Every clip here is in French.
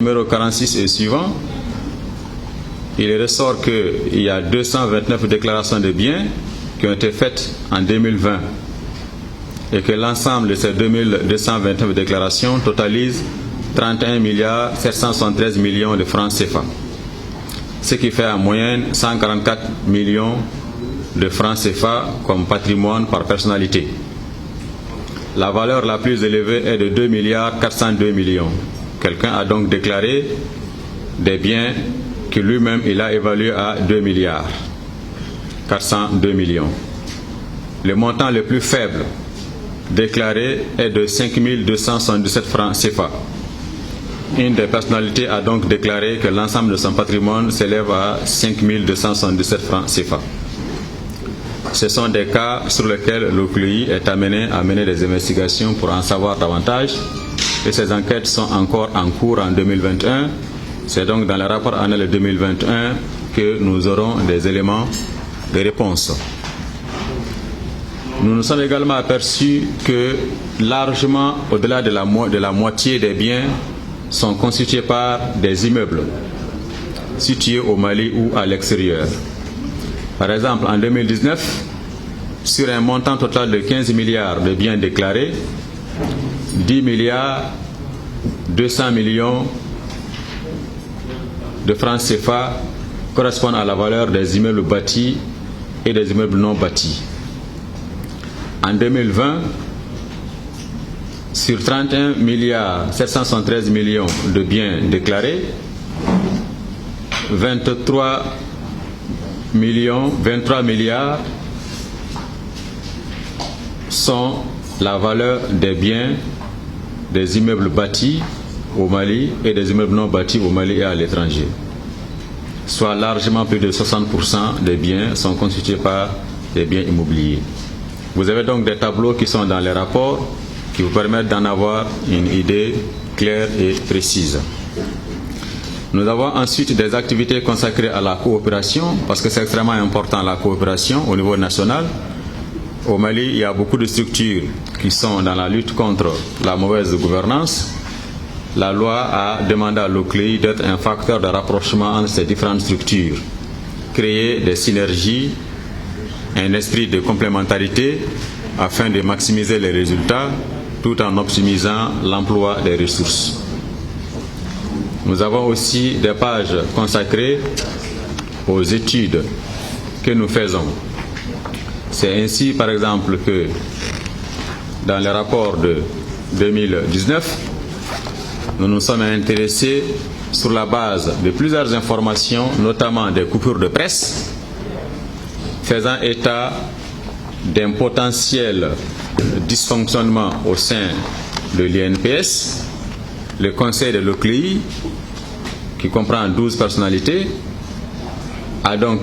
Numéro 46 et suivant, il ressort qu'il y a 229 déclarations de biens qui ont été faites en 2020 et que l'ensemble de ces 2229 déclarations totalise 31 773 millions de francs CFA, ce qui fait en moyenne 144 millions de francs CFA comme patrimoine par personnalité. La valeur la plus élevée est de 2 402 millions. Quelqu'un a donc déclaré des biens que lui-même il a évalués à 2 402 millions. Le montant le plus faible déclaré est de 5 277 francs CFA. Une des personnalités a donc déclaré que l'ensemble de son patrimoine s'élève à 5 277 francs CFA. Ce sont des cas sur lesquels l'OCLEI est amené à mener des investigations pour en savoir davantage. Et ces enquêtes sont encore en cours en 2021. C'est donc dans le rapport annuel 2021 que nous aurons des éléments de réponse. Nous nous sommes également aperçus que largement au-delà de la moitié des biens sont constitués par des immeubles situés au Mali ou à l'extérieur. Par exemple, en 2019, sur un montant total de 15 milliards de biens déclarés, 10 200 millions de francs CFA correspondent à la valeur des immeubles bâtis et des immeubles non bâtis. En 2020, sur 31 773 millions de biens déclarés, 23 milliards sont la valeur des biens des immeubles bâtis au Mali et des immeubles non bâtis au Mali et à l'étranger. Soit largement plus de 60% des biens sont constitués par des biens immobiliers. Vous avez donc des tableaux qui sont dans les rapports qui vous permettent d'en avoir une idée claire et précise. Nous avons ensuite des activités consacrées à la coopération, parce que c'est extrêmement important la coopération au niveau national. Au Mali, il y a beaucoup de structures qui sont dans la lutte contre la mauvaise gouvernance. La loi a demandé à l'OCLEI d'être un facteur de rapprochement entre ces différentes structures, créer des synergies, un esprit de complémentarité afin de maximiser les résultats tout en optimisant l'emploi des ressources. Nous avons aussi des pages consacrées aux études que nous faisons. C'est ainsi, par exemple, que dans le rapport de 2019, nous nous sommes intéressés sur la base de plusieurs informations, notamment des coupures de presse, faisant état d'un potentiel dysfonctionnement au sein de l'INPS. Le conseil de l'OCLEI, qui comprend 12 personnalités, a donc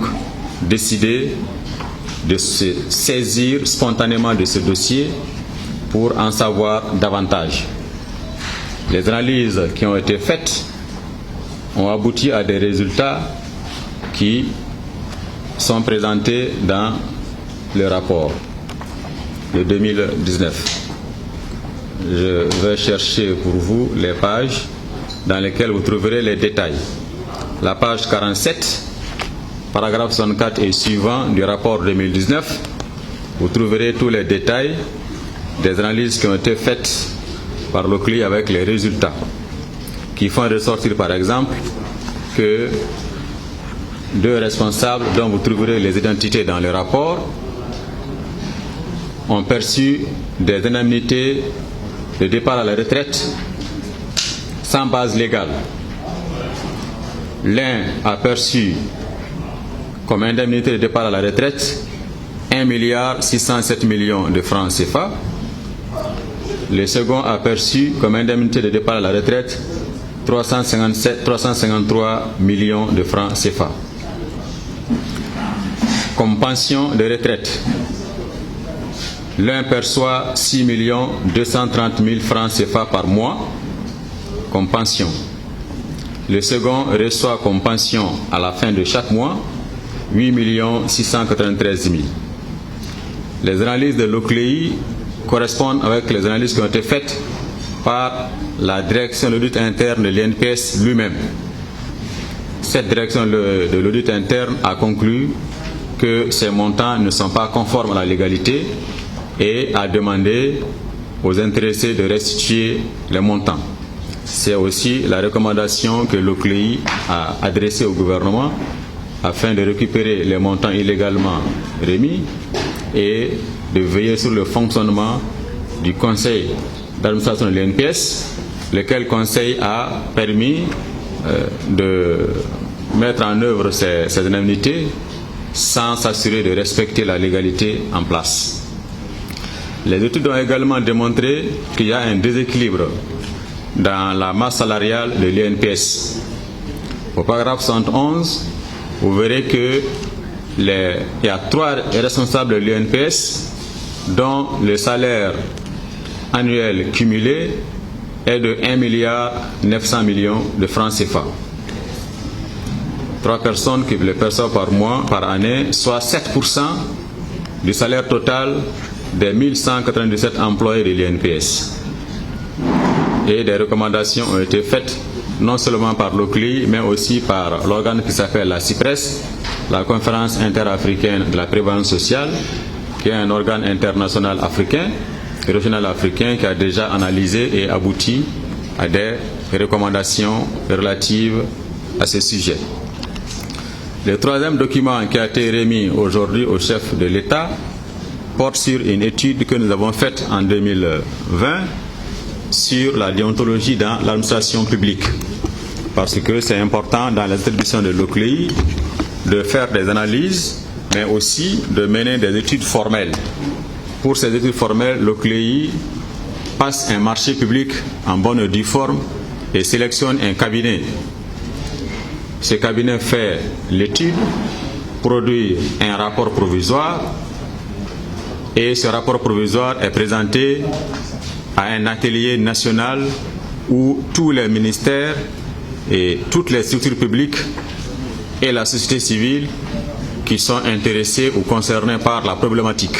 décidé de se saisir spontanément de ce dossier pour en savoir davantage. Les analyses qui ont été faites ont abouti à des résultats qui sont présentés dans le rapport de 2019. Je vais chercher pour vous les pages dans lesquelles vous trouverez les détails. La page 47, paragraphe 64 et suivant du rapport 2019, vous trouverez tous les détails des analyses qui ont été faites par l'OCLEI avec les résultats, qui font ressortir par exemple que 2 responsables dont vous trouverez les identités dans le rapport ont perçu des indemnités de départ à la retraite sans base légale. L'un a perçu comme indemnité de départ à la retraite 1 607 millions de francs CFA. Le second a perçu comme indemnité de départ à la retraite 353 millions de francs CFA. Comme pension de retraite, l'un perçoit 6 230 000 francs CFA par mois comme pension. Le second reçoit comme pension à la fin de chaque mois 8 693 000. Les analyses de l'OCLEI correspondent avec les analyses qui ont été faites par la direction de l'audit interne de l'INPS lui-même. Cette direction de l'audit interne a conclu que ces montants ne sont pas conformes à la légalité et a demandé aux intéressés de restituer les montants. C'est aussi la recommandation que l'OCLEI a adressée au gouvernement afin de récupérer les montants illégalement remis et de veiller sur le fonctionnement du conseil d'administration de l'INPS, lequel conseil a permis de mettre en œuvre ces indemnités sans s'assurer de respecter la légalité en place. Les études ont également démontré qu'il y a un déséquilibre dans la masse salariale de l'INPS. Au paragraphe 71, vous verrez que il y a 3 responsables de l'INPS dont le salaire annuel cumulé est de 1,9 milliard de francs CFA. 3 personnes qui le perçoivent par mois, par année, soit 7% du salaire total des 1197 employés de l'INPS. Et des recommandations ont été faites non seulement par l'OCLEI, mais aussi par l'organe qui s'appelle la CIPRES, la Conférence interafricaine de la prévoyance sociale, qui est un organe international africain, régional africain, qui a déjà analysé et abouti à des recommandations relatives à ce sujet. Le troisième document qui a été remis aujourd'hui au chef de l'État porte sur une étude que nous avons faite en 2020 sur la déontologie dans l'administration publique. Parce que c'est important dans l'attribution de l'OCLEI de faire des analyses, mais aussi de mener des études formelles. Pour ces études formelles, l'OCLEI passe un marché public en bonne et due forme et sélectionne un cabinet. Ce cabinet fait l'étude, produit un rapport provisoire et ce rapport provisoire est présenté à un atelier national où tous les ministères et toutes les structures publiques et la société civile qui sont intéressés ou concernés par la problématique.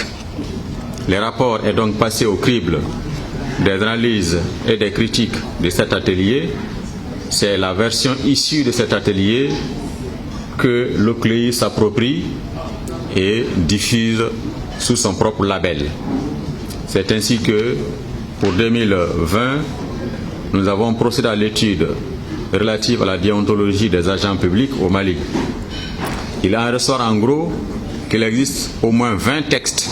Le rapport est donc passé au crible des analyses et des critiques de cet atelier. C'est la version issue de cet atelier que l'OCLEI s'approprie et diffuse sous son propre label. C'est ainsi que pour 2020, nous avons procédé à l'étude relative à la déontologie des agents publics au Mali. Il en ressort en gros qu'il existe au moins 20 textes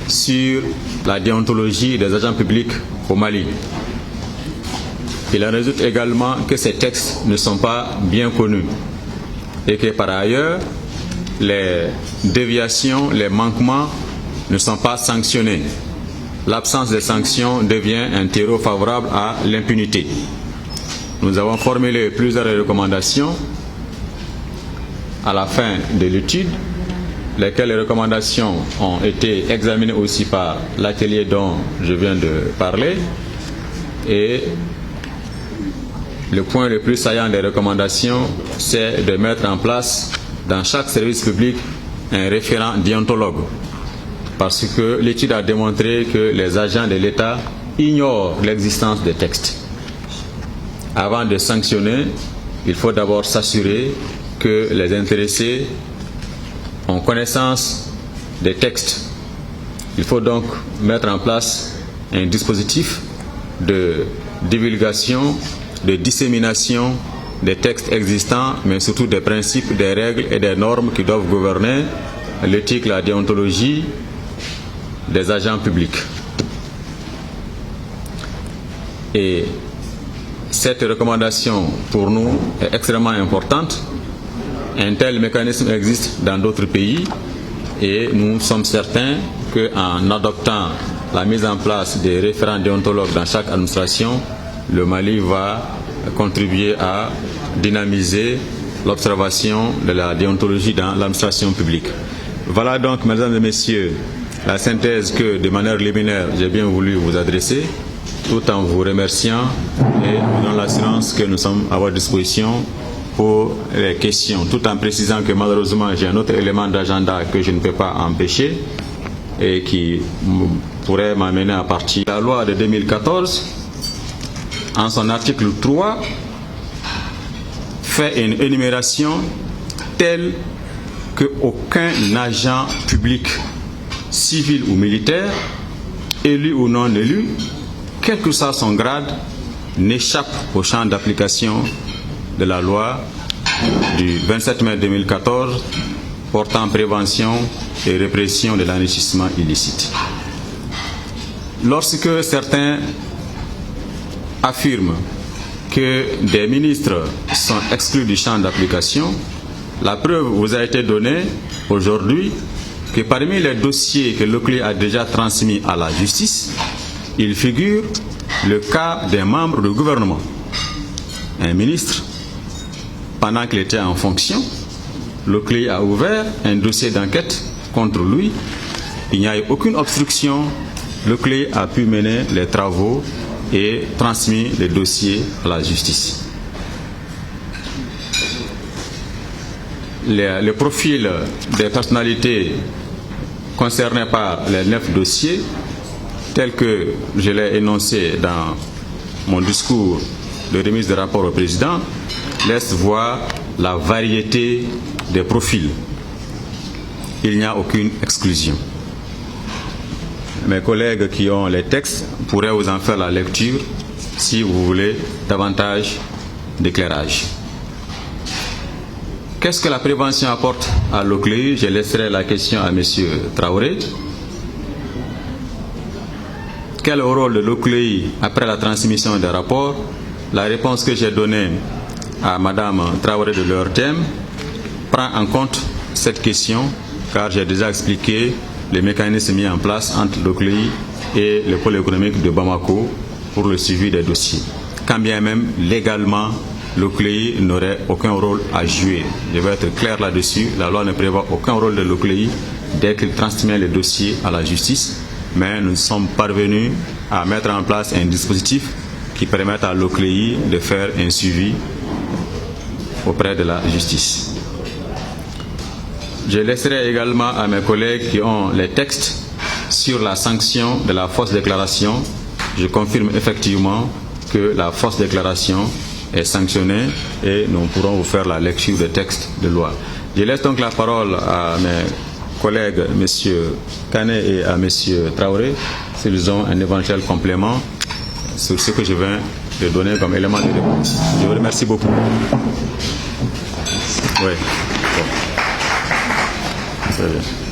sur la déontologie des agents publics au Mali. Il en résulte également que ces textes ne sont pas bien connus et que par ailleurs, les déviations, les manquements ne sont pas sanctionnés. L'absence de sanctions devient un terreau favorable à l'impunité. Nous avons formulé plusieurs recommandations à la fin de l'étude, lesquelles recommandations ont été examinées aussi par l'atelier dont je viens de parler. Et le point le plus saillant des recommandations, c'est de mettre en place dans chaque service public un référent déontologue. Parce que l'étude a démontré que les agents de l'État ignorent l'existence des textes. Avant de sanctionner, il faut d'abord s'assurer que les intéressés ont connaissance des textes. Il faut donc mettre en place un dispositif de divulgation, de dissémination des textes existants, mais surtout des principes, des règles et des normes qui doivent gouverner l'éthique, la déontologie des agents publics. Et cette recommandation pour nous est extrêmement importante. Un tel mécanisme existe dans d'autres pays et nous sommes certains qu'en adoptant la mise en place des référents déontologues dans chaque administration, le Mali va contribuer à dynamiser l'observation de la déontologie dans l'administration publique. Voilà donc, mesdames et messieurs, la synthèse que, de manière liminaire, j'ai bien voulu vous adresser, tout en vous remerciant et vous donnant l'assurance que nous sommes à votre disposition pour les questions, tout en précisant que malheureusement j'ai un autre élément d'agenda que je ne peux pas empêcher et qui pourrait m'amener à partir. La loi de 2014 en son article 3, fait une énumération telle qu'aucun agent public, civil ou militaire, élu ou non élu, quel que soit son grade, n'échappe au champ d'application de la loi du 27 mai 2014 portant prévention et répression de l'enrichissement illicite. Lorsque certains affirment que des ministres sont exclus du champ d'application, la preuve vous a été donnée aujourd'hui que parmi les dossiers que l'OCLEI a déjà transmis à la justice, il figure le cas d'un membre du gouvernement. Un ministre, pendant qu'il était en fonction, l'OCLEI a ouvert un dossier d'enquête contre lui. Il n'y a eu aucune obstruction. L'OCLEI a pu mener les travaux et transmis les dossiers à la justice. Le profil des personnalités concernées par les 9 dossiers, tels que je l'ai énoncé dans mon discours de remise de rapport au président, laisse voir la variété des profils. Il n'y a aucune exclusion. Mes collègues qui ont les textes pourraient vous en faire la lecture si vous voulez davantage d'éclairage. Qu'est-ce que la prévention apporte à l'OCLEI? Je laisserai la question à M. Traoré. Quel est le rôle de l'OCLEI après la transmission des rapports? La réponse que j'ai donnée à Mme Traoré de leur thème prend en compte cette question, car j'ai déjà expliqué les mécanismes mis en place entre l'OCLEI et le pôle économique de Bamako pour le suivi des dossiers. Quand bien même, légalement, l'OCLEI n'aurait aucun rôle à jouer. Je vais être clair là-dessus. La loi ne prévoit aucun rôle de l'OCLEI dès qu'il transmet les dossiers à la justice, mais nous sommes parvenus à mettre en place un dispositif qui permette à l'OCLEI de faire un suivi auprès de la justice. Je laisserai également à mes collègues qui ont les textes sur la sanction de la fausse déclaration. Je confirme effectivement que la fausse déclaration est sanctionnée et nous pourrons vous faire la lecture des textes de loi. Je laisse donc la parole à mes collègues, M. Canet et à M. Traoré, s'ils ont un éventuel complément sur ce que je viens de donner comme élément de réponse. Je vous remercie beaucoup. Oui. Bon. Très bien.